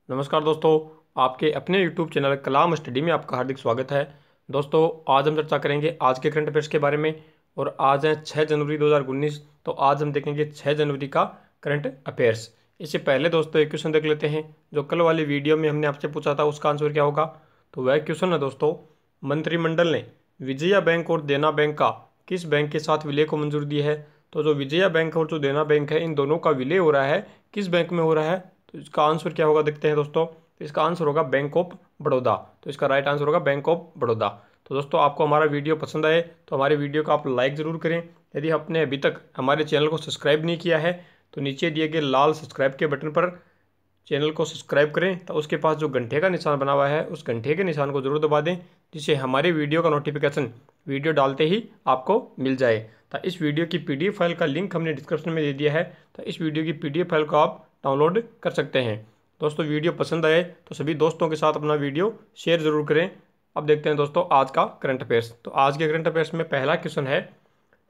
नमस्कार दोस्तों, आपके अपने यूट्यूब चैनल कलाम स्टडी में आपका हार्दिक स्वागत है। दोस्तों, आज हम चर्चा करेंगे आज के करंट अफेयर्स के बारे में। और आज है 6 जनवरी 2019। तो आज हम देखेंगे 6 जनवरी का करंट अफेयर्स। इससे पहले दोस्तों एक क्वेश्चन देख लेते हैं जो कल वाली वीडियो में हमने आपसे पूछा था, उसका आंसर क्या होगा। तो वह क्वेश्चन है दोस्तों, मंत्रिमंडल ने विजया बैंक और देना बैंक का किस बैंक के साथ विलय को मंजूरी दी है। तो जो विजया बैंक और जो देना बैंक है, इन दोनों का विलय हो रहा है, किस बैंक में हो रहा है। तो इसका आंसर क्या होगा देखते हैं दोस्तों। तो इसका आंसर होगा बैंक ऑफ बड़ौदा। तो इसका राइट आंसर होगा बैंक ऑफ बड़ौदा। तो दोस्तों, आपको हमारा वीडियो पसंद आए तो हमारे वीडियो को आप लाइक ज़रूर करें। यदि आपने अभी तक हमारे चैनल को सब्सक्राइब नहीं किया है तो नीचे दिए गए लाल सब्सक्राइब के बटन पर चैनल को सब्सक्राइब करें। तो उसके पास जो घंटे का निशान बना हुआ है, उस घंटे के निशान को जरूर दबा दें, जिससे हमारे वीडियो का नोटिफिकेशन वीडियो डालते ही आपको मिल जाए। तो इस वीडियो की पीडीएफ फाइल का लिंक हमने डिस्क्रिप्शन में दे दिया है। तो इस वीडियो की पीडीएफ फाइल को आप डाउनलोड कर सकते हैं। दोस्तों, वीडियो पसंद आए तो सभी दोस्तों के साथ अपना वीडियो शेयर जरूर करें। अब देखते हैं दोस्तों आज का करंट अफेयर्स। तो आज के करंट अफेयर्स में पहला क्वेश्चन है,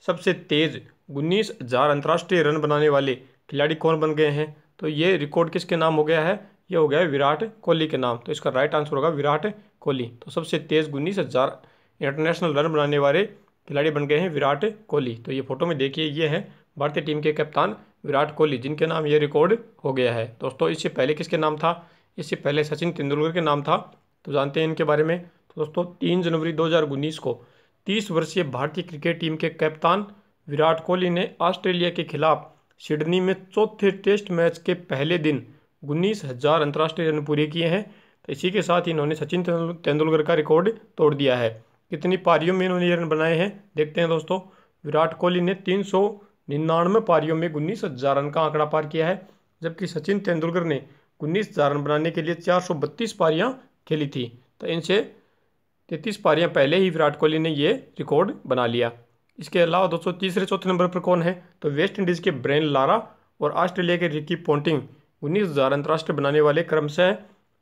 सबसे तेज 19,000 अंतर्राष्ट्रीय रन बनाने वाले खिलाड़ी कौन बन गए हैं। तो ये रिकॉर्ड किसके नाम हो गया है, ये हो गया है विराट कोहली के नाम। तो इसका राइट आंसर होगा विराट कोहली। तो सबसे तेज 19,000 इंटरनेशनल रन बनाने वाले खिलाड़ी बन गए हैं विराट कोहली। तो ये फोटो में देखिए, ये है भारतीय टीम के कप्तान विराट कोहली, जिनके नाम ये रिकॉर्ड हो गया है। दोस्तों, इससे पहले किसके नाम था, इससे पहले सचिन तेंदुलकर के नाम था। तो जानते हैं इनके बारे में। तो दोस्तों, 3 जनवरी 2019 को 30 वर्षीय भारतीय क्रिकेट टीम के कप्तान विराट कोहली ने ऑस्ट्रेलिया के खिलाफ सिडनी में चौथे टेस्ट मैच के पहले दिन 19,000 अंतर्राष्ट्रीय रन पूरे किए हैं। तो इसी के साथ इन्होंने सचिन तेंदुलकर का रिकॉर्ड तोड़ दिया है। कितनी पारियों में इन्होंने ये रन बनाए हैं देखते हैं दोस्तों। विराट कोहली ने 399 पारियों में 19,000 रन का आंकड़ा पार किया है, जबकि सचिन तेंदुलकर ने 19,000 रन बनाने के लिए 432 पारियां खेली थी। तो इनसे 33 पारियां पहले ही विराट कोहली ने ये रिकॉर्ड बना लिया। इसके अलावा दोस्तों तीसरे चौथे नंबर पर कौन है, तो वेस्ट इंडीज़ के ब्रेन लारा और ऑस्ट्रेलिया के रिकी पोंटिंग 19,000 अंतर्राष्ट्रीय बनाने वाले क्रमशः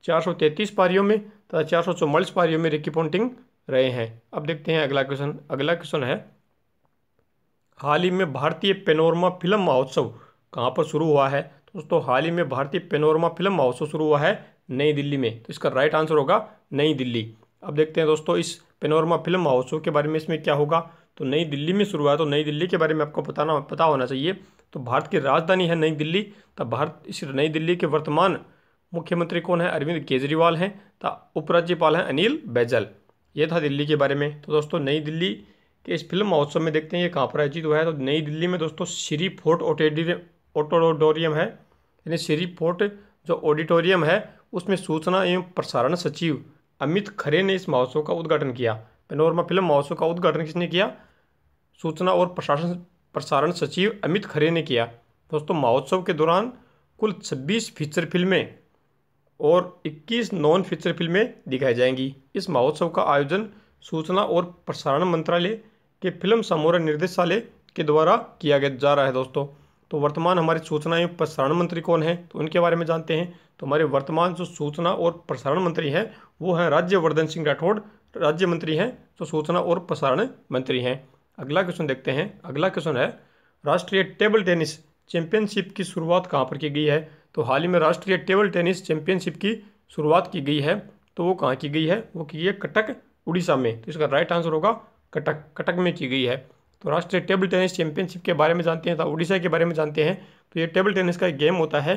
433 पारियों में तथा 444 पारियों में रिकी पोंटिंग रहे हैं। अब देखते हैं अगला क्वेश्चन। अगला क्वेश्चन है, हाल ही में भारतीय पेनोरमा फिल्म महोत्सव कहाँ पर शुरू हुआ है। तो दोस्तों, हाल ही में भारतीय पेनोरमा फिल्म महोत्सव शुरू हुआ है नई दिल्ली में। तो इसका राइट आंसर होगा नई दिल्ली। अब देखते हैं दोस्तों इस पेनोरमा फिल्म महोत्सव के बारे में, इसमें क्या होगा। तो नई दिल्ली में शुरू हुआ है, तो नई दिल्ली के बारे में आपको पता होना चाहिए। तो भारत की राजधानी है नई दिल्ली। तब भारत इस नई दिल्ली के वर्तमान मुख्यमंत्री कौन है, अरविंद केजरीवाल हैं। तथा उपराज्यपाल हैं अनिल बैजल। ये था दिल्ली के बारे में। तो दोस्तों, नई दिल्ली के इस फिल्म महोत्सव में देखते हैं ये कहाँ पर आयोजित हुआ है। तो नई दिल्ली में दोस्तों श्री फोर्ट ऑडिटोरियम है, यानी श्री फोर्ट जो ऑडिटोरियम है उसमें सूचना एवं प्रसारण सचिव अमित खरे ने इस महोत्सव का उद्घाटन किया। पेनोरमा फिल्म महोत्सव का उद्घाटन किसने किया, सूचना और प्रसारण सचिव अमित खरे ने किया। दोस्तों, महोत्सव के दौरान कुल 26 फीचर फिल्में और 21 नॉन फीचर फिल्में दिखाई जाएंगी। इस महोत्सव का आयोजन सूचना और प्रसारण मंत्रालय के फिल्म समूह निर्देशालय के द्वारा किया जा रहा है दोस्तों। तो वर्तमान हमारे सूचना एवं प्रसारण मंत्री कौन है, तो उनके बारे में जानते हैं। तो हमारे वर्तमान जो सूचना और प्रसारण मंत्री हैं वो हैं राज्यवर्धन सिंह राठौड़, राज्य मंत्री हैं जो सूचना और प्रसारण मंत्री हैं। अगला क्वेश्चन देखते हैं। अगला क्वेश्चन है, राष्ट्रीय टेबल टेनिस चैंपियनशिप की शुरुआत कहाँ पर की गई है। तो हाल ही में राष्ट्रीय टेबल टेनिस चैंपियनशिप की शुरुआत की गई है। तो वो कहाँ की गई है, वो की है कटक उड़ीसा में। तो इसका राइट आंसर होगा कटक में की गई है। तो राष्ट्रीय टेबल टेनिस चैंपियनशिप के बारे में जानते हैं, तो उड़ीसा के बारे में जानते हैं। तो ये टेबल टेनिस का एक गेम होता है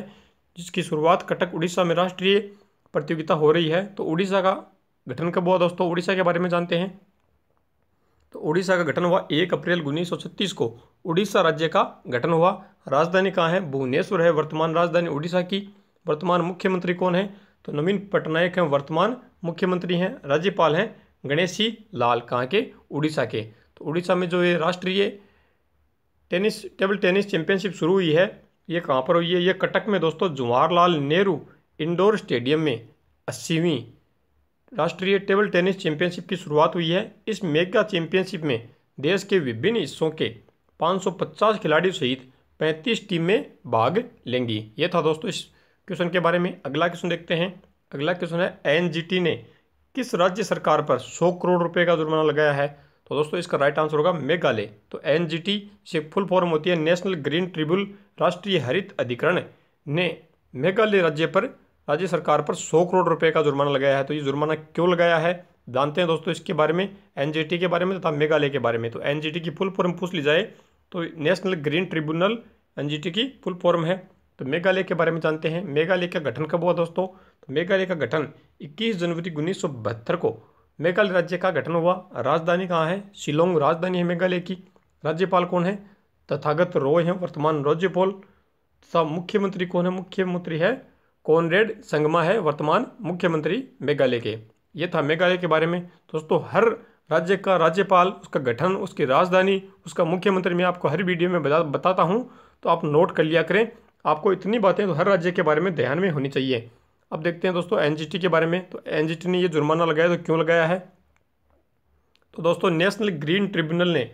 जिसकी शुरुआत कटक उड़ीसा में राष्ट्रीय प्रतियोगिता हो रही है। तो उड़ीसा का गठन कब हुआ दोस्तों, उड़ीसा के बारे में जानते हैं। तो उड़ीसा का गठन हुआ 1 अप्रैल 1936 को उड़ीसा राज्य का गठन हुआ। राजधानी कहाँ है, भुवनेश्वर है वर्तमान राजधानी उड़ीसा की। वर्तमान मुख्यमंत्री कौन है, तो नवीन पटनायक हैं वर्तमान मुख्यमंत्री हैं। राज्यपाल हैं गणेशी लाल, कहाँ के, उड़ीसा के। तो उड़ीसा में जो ये राष्ट्रीय टेबल टेनिस चैंपियनशिप शुरू हुई है, ये कहाँ पर हुई है, ये कटक में दोस्तों जवाहरलाल नेहरू इंडोर स्टेडियम में 80वीं राष्ट्रीय टेबल टेनिस चैंपियनशिप की शुरुआत हुई है। इस मेगा चैंपियनशिप में देश के विभिन्न हिस्सों के 550 खिलाड़ियों सहित 35 टीमें भाग लेंगी। ये था दोस्तों इस क्वेश्चन के बारे में। अगला क्वेश्चन देखते हैं। अगला क्वेश्चन है, एनजीटी ने किस राज्य सरकार पर 100 करोड़ रुपए का जुर्माना लगाया है। तो दोस्तों इसका राइट आंसर होगा मेघालय। तो एनजीटी से फुल फॉर्म होती है नेशनल ग्रीन ट्रिब्यूनल। राष्ट्रीय हरित अधिकरण ने मेघालय राज्य पर राज्य सरकार पर 100 करोड़ रुपए का जुर्माना लगाया है। तो ये जुर्माना क्यों लगाया है जानते हैं दोस्तों इसके बारे में, एनजीटी के बारे में तथा मेघालय के बारे में। तो एनजीटी की फुल फॉर्म पूछ ली जाए तो नेशनल ग्रीन ट्रिब्यूनल एनजीटी की फुल फॉर्म है। तो मेघालय के बारे में जानते हैं, मेघालय का गठन कब हुआ दोस्तों? तो मेघालय का गठन 21 जनवरी 1972 को मेघालय राज्य का गठन हुआ। राजधानी कहाँ है? शिलोंग राजधानी है मेघालय की। राज्यपाल कौन है? तथागत रॉय हैं वर्तमान राज्यपाल। तथा मुख्यमंत्री कौन है? मुख्यमंत्री है कॉनरेड संगमा है वर्तमान मुख्यमंत्री मेघालय के। ये था मेघालय के बारे में। दोस्तों हर राज्य का राज्यपाल, उसका गठन, उसकी राजधानी, उसका मुख्यमंत्री मैं आपको हर वीडियो में बताता हूँ, तो आप नोट कर लिया करें। आपको इतनी बातें तो हर राज्य के बारे में ध्यान में होनी चाहिए। अब देखते हैं दोस्तों एनजीटी के बारे में। तो एनजीटी ने ये जुर्माना लगाया तो क्यों लगाया है? तो दोस्तों नेशनल ग्रीन ट्रिब्यूनल ने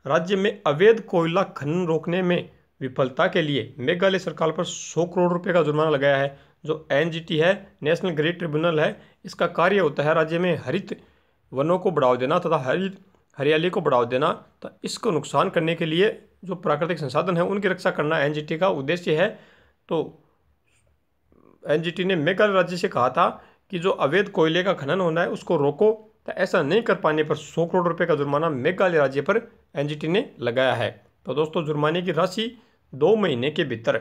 राज्य में अवैध कोयला खनन रोकने में विफलता के लिए मेघालय सरकार पर 100 करोड़ रुपए का जुर्माना लगाया है। जो एनजीटी है, नेशनल ग्रीन ट्रिब्यूनल है, इसका कार्य होता है राज्य में हरित वनों को बढ़ावा देना तथा हरियाली को बढ़ावा देना। तो इसको नुकसान करने के लिए जो प्राकृतिक संसाधन है उनकी रक्षा करना एनजीटी का उद्देश्य है। तो एनजीटी ने मेघालय राज्य से कहा था कि जो अवैध कोयले का खनन होना है उसको रोको। तो ऐसा नहीं कर पाने पर 100 करोड़ रुपए का जुर्माना मेघालय राज्य पर एनजीटी ने लगाया है। तो दोस्तों जुर्माने की राशि 2 महीने के भीतर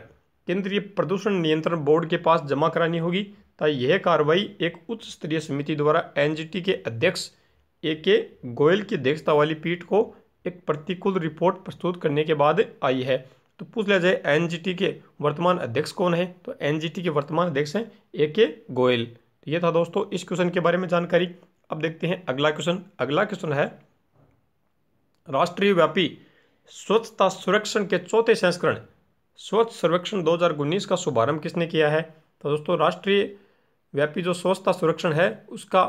केंद्रीय प्रदूषण नियंत्रण बोर्ड के पास जमा करानी होगी। तो यह कार्रवाई एक उच्च स्तरीय समिति द्वारा एनजीटी के अध्यक्ष AK गोयल की अध्यक्षता वाली पीठ को एक प्रतिकूल रिपोर्ट प्रस्तुत करने के बाद आई है। तो पूछ लिया जाए एनजीटी के वर्तमान अध्यक्ष कौन है? तो एनजीटी के वर्तमान अध्यक्ष हैं AK गोयल। तो ये था दोस्तों इस क्वेश्चन के बारे में जानकारी। अब देखते हैं अगला क्वेश्चन। अगला क्वेश्चन है राष्ट्रीय व्यापी स्वच्छता सर्वेक्षण के चौथे संस्करण स्वच्छ सर्वेक्षण 2019 का शुभारंभ किसने किया है? तो दोस्तों राष्ट्रीय व्यापी जो स्वच्छता सर्वेक्षण है उसका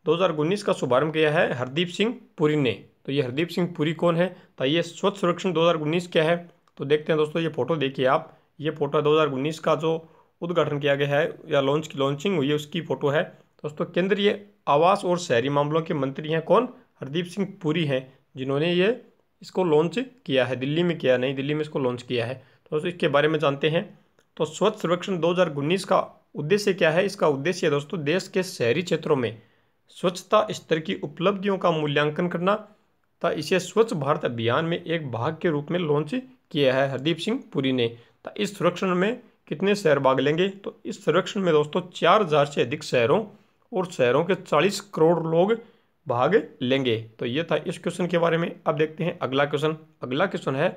2019 का शुभारंभ किया है हरदीप सिंह पुरी ने। तो ये हरदीप सिंह पुरी कौन है? तो ये स्वच्छ सर्वेक्षण 2019 क्या है? तो देखते हैं दोस्तों, ये फोटो देखिए आप। ये फोटो 2019 का जो उद्घाटन किया गया है या लॉन्चिंग हुई है उसकी फोटो है। दोस्तों केंद्रीय आवास और शहरी मामलों के मंत्री हैं कौन? हरदीप सिंह पुरी हैं, जिन्होंने ये इसको लॉन्च किया है। दिल्ली में किया, नई दिल्ली में इसको लॉन्च किया है। तो दोस्तों इसके बारे में जानते हैं। तो स्वच्छ सर्वेक्षण 2019 का उद्देश्य क्या है? इसका उद्देश्य है दोस्तों देश के शहरी क्षेत्रों में स्वच्छता स्तर की उपलब्धियों का मूल्यांकन करना था। इसे स्वच्छ भारत अभियान में एक भाग के रूप में लॉन्च किया है हरदीप सिंह पुरी ने। तो इस सर्वेक्षण में कितने शहर भाग लेंगे? तो इस सर्वेक्षण में दोस्तों 4000 से अधिक शहरों और शहरों के 40 करोड़ लोग भाग लेंगे। तो ये था इस क्वेश्चन के बारे में। अब देखते हैं अगला क्वेश्चन। अगला क्वेश्चन है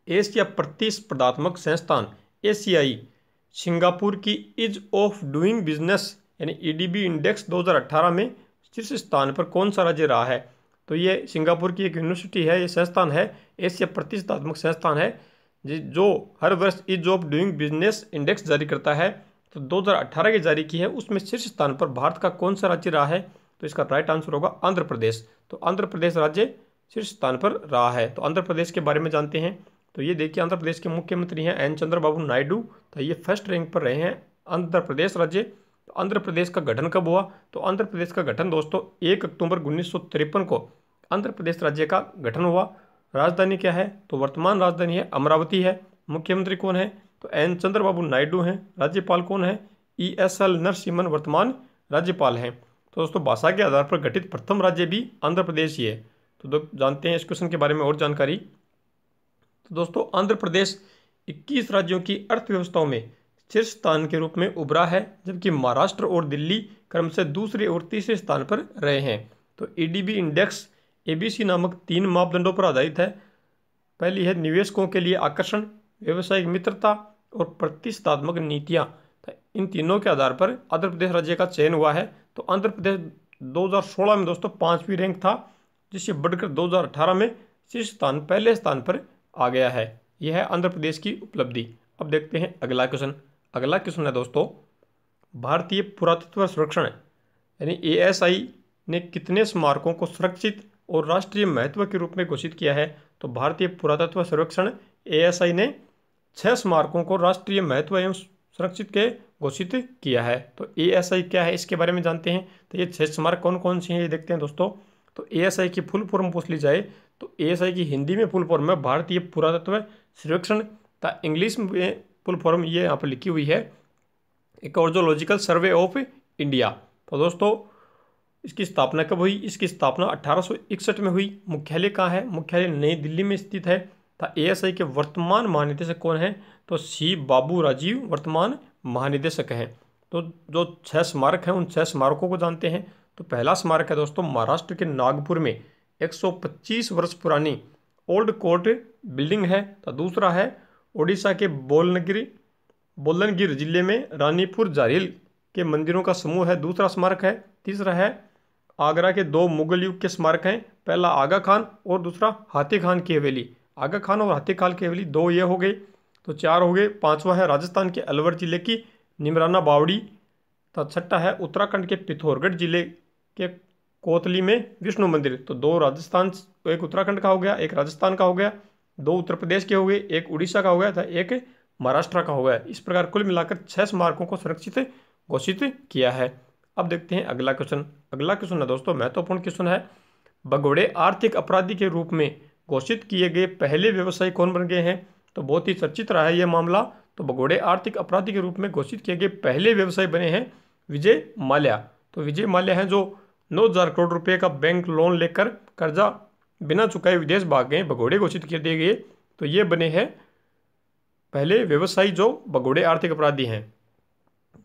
एशिया प्रतिस्पर्धात्मक संस्थान एशियाई सिंगापुर की ईज ऑफ डूइंग बिजनेस यानी EDB इंडेक्स 2018 में शीर्ष स्थान पर कौन सा राज्य रहा है? तो ये सिंगापुर की एक यूनिवर्सिटी है, ये संस्थान है, एशिया प्रतिस्पर्धात्मक संस्थान है जो हर वर्ष ease of doing business index जारी करता है। तो 2018 की जारी की है, उसमें शीर्ष स्थान पर भारत का कौन सा राज्य रहा है? तो इसका राइट आंसर होगा आंध्र प्रदेश। तो आंध्र प्रदेश राज्य शीर्ष स्थान पर रहा है। तो आंध्र प्रदेश के बारे में जानते हैं। तो ये देखिए आंध्र प्रदेश के मुख्यमंत्री हैं N चंद्रबाबू नायडू। तो ये फर्स्ट रैंक पर रहे हैं आंध्र प्रदेश राज्य। तो आंध्र प्रदेश का गठन कब हुआ? तो आंध्र प्रदेश का गठन दोस्तों 1 अक्टूबर 1953 को आंध्र प्रदेश राज्य का गठन हुआ। राजधानी क्या है? तो वर्तमान राजधानी है अमरावती है। मुख्यमंत्री कौन है? तो N चंद्रबाबू नायडू हैं। राज्यपाल कौन है? ESL नरसिम्हन वर्तमान राज्यपाल हैं। तो दोस्तों भाषा के आधार पर गठित प्रथम राज्य भी आंध्र प्रदेश ही है। तो जानते हैं इस क्वेश्चन के बारे में और जानकारी। तो दोस्तों आंध्र प्रदेश 21 राज्यों की अर्थव्यवस्थाओं में शीर्ष स्थान के रूप में उभरा है, जबकि महाराष्ट्र और दिल्ली क्रमशः दूसरे और तीसरे स्थान पर रहे हैं। तो EDB इंडेक्स ABC नामक 3 मापदंडों पर आधारित है। पहली है निवेशकों के लिए आकर्षण, व्यावसायिक मित्रता और प्रतिस्पर्धात्मक नीतियाँ। इन तीनों के आधार पर आंध्र प्रदेश राज्य का चयन हुआ है। तो आंध्र प्रदेश 2016 में दोस्तों 5वीं रैंक था, जिससे बढ़कर 2018 में शीर्ष स्थान पहले स्थान पर आ गया है। यह है आंध्र प्रदेश की उपलब्धि। अब देखते हैं अगला क्वेश्चन। अगला क्वेश्चन है दोस्तों भारतीय पुरातत्व सर्वेक्षण यानी ASI ने कितने स्मारकों को सुरक्षित और राष्ट्रीय महत्व के रूप में घोषित किया है? तो भारतीय पुरातत्व सर्वेक्षण ASI ने 6 स्मारकों को राष्ट्रीय महत्व एवं सुरक्षित के घोषित किया है। तो ASI क्या है इसके बारे में जानते हैं। तो ये 6 स्मारक कौन कौन से हैं ये देखते हैं दोस्तों। तो ASI की फुल फॉर्म पूछ ली जाए तो ASI की हिंदी में फुल फॉर्म है भारतीय पुरातत्व सर्वेक्षण। इंग्लिश में फुल फॉर्म ये यहाँ पर लिखी हुई है एक और जियोलॉजिकल सर्वे ऑफ इंडिया। तो दोस्तों इसकी स्थापना कब हुई? इसकी स्थापना 1861 में हुई। मुख्यालय कहाँ है? मुख्यालय नई दिल्ली में स्थित है। था एएसआई के वर्तमान महानिदेशक कौन है? तो सी बाबू राजीव वर्तमान महानिदेशक हैं। तो जो 6 स्मारक हैं उन 6 स्मारकों को जानते हैं। तो पहला स्मारक है दोस्तों महाराष्ट्र के नागपुर में 125 वर्ष पुरानी ओल्ड कोर्ट बिल्डिंग है। तो दूसरा है ओडिशा के बोलनगिर जिले में रानीपुर जारिल के मंदिरों का समूह है, दूसरा स्मारक है। तीसरा है आगरा के 2 मुगल युग के स्मारक हैं, पहला आगा खान और दूसरा हाथी खान की हवेली। आगा खान और हाथी खान की हवेली 2 ये हो गए। तो 4 हो गए। 5वां है राजस्थान के अलवर जिले की निमराना बावड़ी। तो 6ठा है उत्तराखंड के पिथौरगढ़ जिले के कोतली में विष्णु मंदिर। तो 2 राजस्थान, एक उत्तराखंड का हो गया, एक राजस्थान का हो गया, 2 उत्तर प्रदेश के हो गए, एक उड़ीसा का हो गया था, एक महाराष्ट्र का हो गया। इस प्रकार कुल मिलाकर 6 स्मारकों को सुरक्षित घोषित किया है। अब देखते हैं अगला क्वेश्चन। अगला क्वेश्चन है दोस्तों महत्वपूर्ण क्वेश्चन है। भगोड़े आर्थिक अपराधी के रूप में घोषित किए गए पहले व्यवसायी कौन बन गए हैं? तो बहुत ही चर्चित रहा है यह मामला। तो भगोड़े आर्थिक अपराधी के रूप में घोषित किए गए पहले व्यवसायी बने हैं विजय माल्या। तो विजय माल्या हैं जो 9,000 करोड़ रुपए का बैंक लोन लेकर कर्जा बिना चुकाए विदेश भाग गए, भगोड़े घोषित कर दिए गए। तो ये बने हैं पहले व्यवसायी जो भगोड़े आर्थिक अपराधी हैं।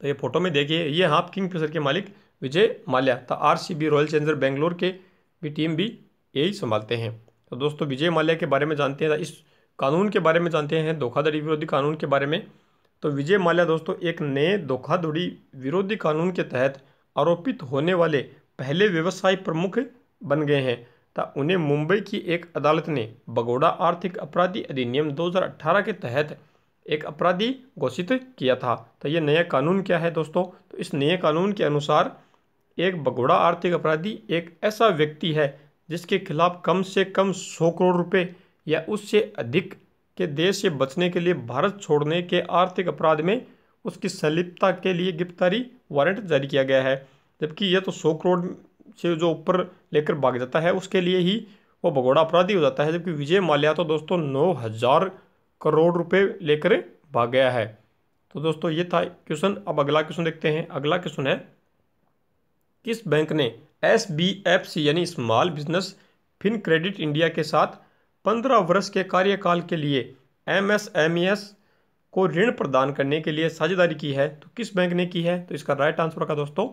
तो ये फोटो में देखिए, ये आप किंगफिशर के मालिक विजय माल्या था। आरसीबी रॉयल चैलेंजर बेंगलोर के भी टीम भी यही संभालते हैं। तो दोस्तों विजय माल्या के बारे में जानते हैं, इस कानून के बारे में जानते हैं, धोखाधड़ी विरोधी कानून के बारे में। तो विजय माल्या दोस्तों एक नए धोखाधड़ी विरोधी कानून के तहत आरोपित होने वाले पहले व्यवसाय प्रमुख बन गए हैं। तो उन्हें मुंबई की एक अदालत ने भगोड़ा आर्थिक अपराधी अधिनियम 2018 के तहत एक अपराधी घोषित किया था। तो ये नया कानून क्या है दोस्तों? तो इस नए कानून के अनुसार एक भगोड़ा आर्थिक अपराधी एक ऐसा व्यक्ति है जिसके खिलाफ कम से कम 100 करोड़ रुपए या उससे अधिक के देश से बचने के लिए भारत छोड़ने के आर्थिक अपराध में उसकी संलिप्तता के लिए गिरफ्तारी वारंट जारी किया गया है। जबकि यह तो 100 करोड़ से जो ऊपर लेकर भाग जाता है उसके लिए ही वो भगोड़ा अपराधी हो जाता है। जबकि विजय माल्या तो दोस्तों 9,000 करोड़ रुपए लेकर भाग गया है। तो दोस्तों ये था क्वेश्चन। अब अगला क्वेश्चन देखते हैं। अगला क्वेश्चन है किस बैंक ने SBFC यानी small business fin credit India के साथ 15 वर्ष के कार्यकाल के लिए MSMEs को ऋण प्रदान करने के लिए साझेदारी की है? तो किस बैंक ने की है? तो इसका राइट आंसर होगा दोस्तों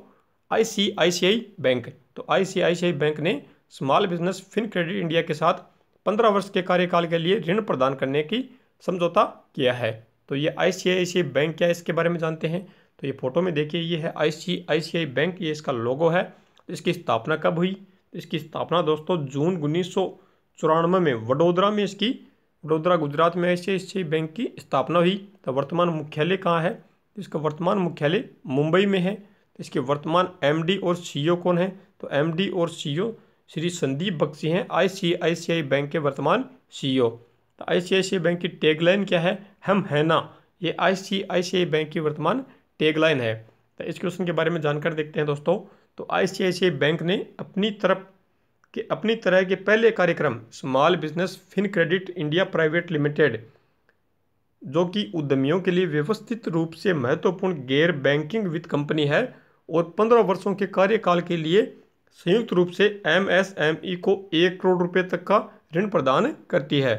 ICICI बैंक। तो ICICI बैंक ने small business fin credit India के साथ 15 वर्ष के कार्यकाल के लिए ऋण प्रदान करने की समझौता किया है। तो ये ICICI बैंक क्या है इसके बारे में जानते हैं। तो ये फोटो में देखिए, ये है ICICI बैंक, ये इसका लोगो है। इसकी स्थापना कब हुई? इसकी स्थापना दोस्तों जून 1994 में वडोदरा गुजरात में ICICI बैंक की स्थापना हुई। तो वर्तमान मुख्यालय कहाँ है? इसका वर्तमान मुख्यालय मुंबई में है। तो इसके वर्तमान MD और CEO कौन है? तो MD और CEO श्री संदीप बख्शी हैं, ICICI बैंक के वर्तमान CEO। तो ICICI बैंक की टैगलाइन क्या है? हम है ना। ये ICICI बैंक की वर्तमान टैगलाइन है। तो इस क्वेश्चन के बारे में जानकारी देखते हैं दोस्तों। तो ICICI बैंक ने अपनी तरह के पहले कार्यक्रम small business fin credit India private limited, जो कि उद्यमियों के लिए व्यवस्थित रूप से महत्वपूर्ण गैर बैंकिंग वित्त कंपनी है और 15 वर्षों के कार्यकाल के लिए संयुक्त रूप से MSME को 1 करोड़ रुपए तक का ऋण प्रदान करती है।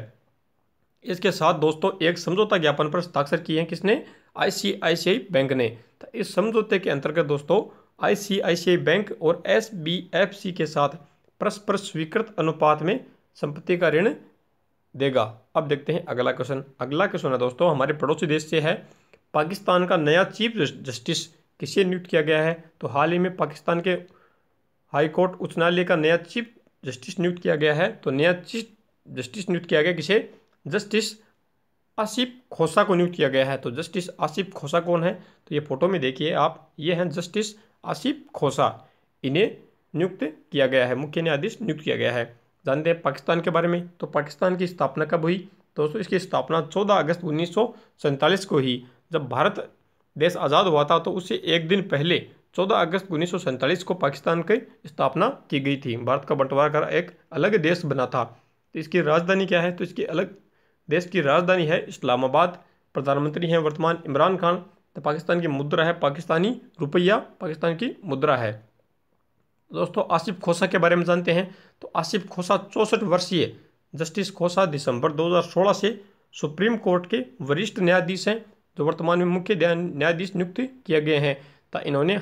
इसके साथ दोस्तों एक समझौता ज्ञापन पर हस्ताक्षर किए हैं किसने? ICICI बैंक ने। तो इस समझौते के अंतर्गत दोस्तों ICICI बैंक और SBFC के साथ परस्पर स्वीकृत अनुपात में संपत्ति का ऋण देगा। अब देखते हैं अगला क्वेश्चन। अगला क्वेश्चन है दोस्तों हमारे पड़ोसी देश से है। पाकिस्तान का नया चीफ जस्टिस किसे नियुक्त किया गया है? तो हाल ही में पाकिस्तान के हाई कोर्ट उच्च न्यायालय का नया चीफ जस्टिस नियुक्त किया गया है। तो नया चीफ जस्टिस नियुक्त किया गया किसे? जस्टिस आसिफ खोसा को नियुक्त किया गया है। तो जस्टिस आसिफ खोसा कौन है? तो ये फोटो में देखिए आप, ये हैं जस्टिस आसिफ खोसा। इन्हें नियुक्त किया गया है, मुख्य न्यायाधीश नियुक्त किया गया है। जानते हैं पाकिस्तान के बारे में। तो पाकिस्तान की स्थापना कब हुई? दोस्तों इसकी स्थापना 14 अगस्त 1947 को ही, जब भारत देश आज़ाद हुआ था। तो उससे एक दिन पहले 14 अगस्त 1947 को पाकिस्तान की स्थापना की गई थी। भारत का बंटवारा कर एक अलग देश बना था। तो इसकी राजधानी क्या है? तो इसकी अलग देश की राजधानी है इस्लामाबाद। प्रधानमंत्री हैं वर्तमान इमरान खान तो पाकिस्तान की मुद्रा है पाकिस्तानी रुपया, पाकिस्तान की मुद्रा है। दोस्तों आसिफ खोसा के बारे में जानते हैं। तो आसिफ खोसा 64 वर्षीय जस्टिस खोसा दिसंबर 2016 से सुप्रीम कोर्ट के वरिष्ठ न्यायाधीश हैं, जो वर्तमान में मुख्य न्यायाधीश नियुक्त किए गए हैं। तो इन्होंने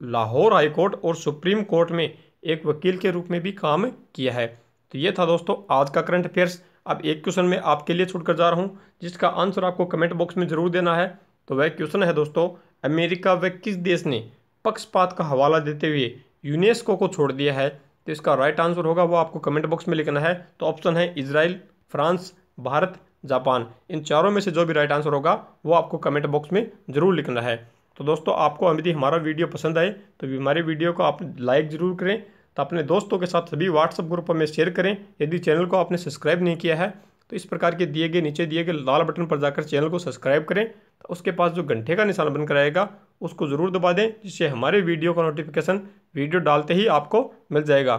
लाहौर हाई कोर्ट और सुप्रीम कोर्ट में एक वकील के रूप में भी काम किया है। तो ये था दोस्तों आज का करंट अफेयर्स। अब एक क्वेश्चन मैं आपके लिए छूट कर जा रहा हूँ, जिसका आंसर आपको कमेंट बॉक्स में जरूर देना है। तो वह क्वेश्चन है दोस्तों, अमेरिका व किस देश ने पक्षपात का हवाला देते हुए यूनेस्को को छोड़ दिया है? तो इसका राइट आंसर होगा वो आपको कमेंट बॉक्स में लिखना है। तो ऑप्शन है इजराइल, फ्रांस, भारत, जापान। इन चारों में से जो भी राइट आंसर होगा वो आपको कमेंट बॉक्स में जरूर लिखना है। तो दोस्तों आपको यदि हमारा वीडियो पसंद आए तो हमारे वीडियो को आप लाइक ज़रूर करें, तो अपने दोस्तों के साथ सभी व्हाट्सएप ग्रुप में शेयर करें। यदि चैनल को आपने सब्सक्राइब नहीं किया है तो इस प्रकार के नीचे दिए गए लाल बटन पर जाकर चैनल को सब्सक्राइब करें। तो उसके पास जो घंटे का निशान बनकर आएगा उसको ज़रूर दबा दें, जिससे हमारे वीडियो का नोटिफिकेशन वीडियो डालते ही आपको मिल जाएगा।